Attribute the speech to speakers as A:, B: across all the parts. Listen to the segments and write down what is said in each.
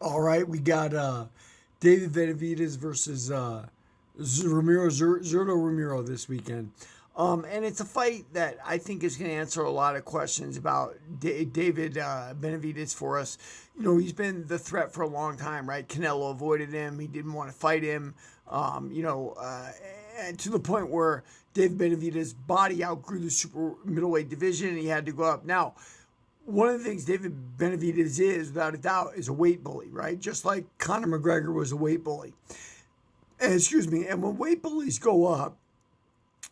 A: All right, we got David Benevidez versus Zordo Ramiro this weekend. And it's a fight that I think is going to answer a lot of questions about David Benevidez for us. You know, he's been the threat for a long time, right? Canelo avoided him. He didn't want to fight him, and to the point where David Benavidez's body outgrew the super middleweight division and he had to go up. Now, one of the things David Benavidez is, without a doubt, is a weight bully, right? Just like Conor McGregor was a weight bully. And, excuse me. And when weight bullies go up,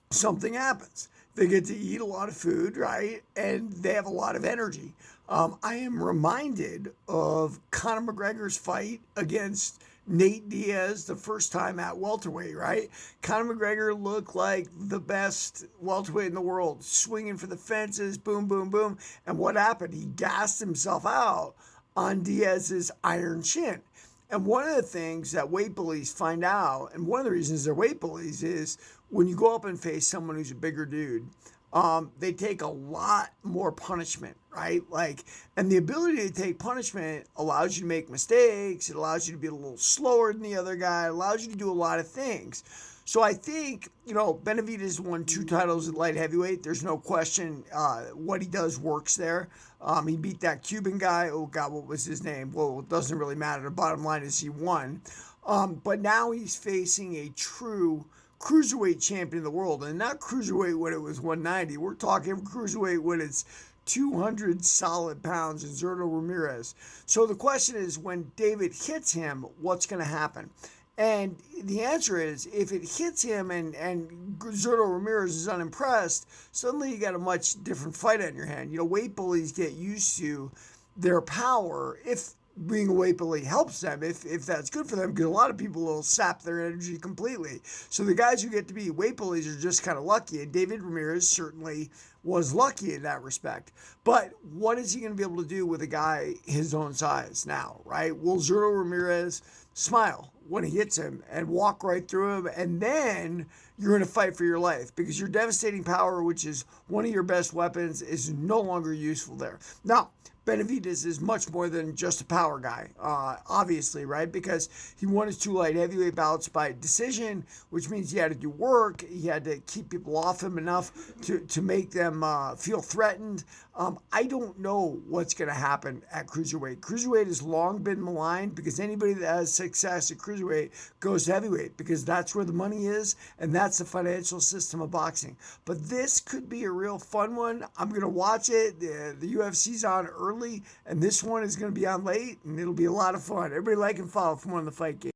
A: something happens. They get to eat a lot of food, right? And they have a lot of energy. I am reminded of Conor McGregor's fight against Nate Diaz the first time at welterweight, right? Conor McGregor looked like the best welterweight in the world, swinging for the fences, boom, boom, boom. And what happened? He gassed himself out on Diaz's iron chin. And one of the things that weight bullies find out, and one of the reasons they're weight bullies, is when you go up and face someone who's a bigger dude, they take a lot more punishment, right? Like, and the ability to take punishment allows you to make mistakes. It allows you to be a little slower than the other guy. It allows you to do a lot of things. So I think, Benavidez won 2 titles at light heavyweight. There's no question what he does works there. He beat that Cuban guy. Oh, God, what was his name? Well, it doesn't really matter. The bottom line is he won. But now he's facing a true cruiserweight champion of the world. And not cruiserweight when it was 190. We're talking cruiserweight when it's 200 solid pounds in Zordo Ramirez. So the question is, when David hits him, what's going to happen? And the answer is, if it hits him and Zordo Ramirez is unimpressed, suddenly you got a much different fight on your hand. Weight bullies get used to their power if being a weight bully helps them, if that's good for them, because a lot of people will sap their energy completely. So the guys who get to be weight bullies are just kind of lucky, and David Ramirez certainly was lucky in that respect. But what is he going to be able to do with a guy his own size now, right? Will Zordo Ramirez smile when he hits him and walk right through him, and then you're in a fight for your life because your devastating power, which is one of your best weapons, is no longer useful there. Now, Benevidez is much more than just a power guy, obviously, right? Because he won his 2 light heavyweight bouts by decision, which means he had to do work. He had to keep people off him enough to make them feel threatened. I don't know what's going to happen at cruiserweight. Cruiserweight has long been maligned because anybody that has success at cruiserweight goes to heavyweight because that's where the money is and that's the financial system of boxing. But this could be a real fun one. I'm going to watch it. The UFC's on early, and this one is going to be on late, and it'll be a lot of fun. Everybody like and follow for more on the fight game.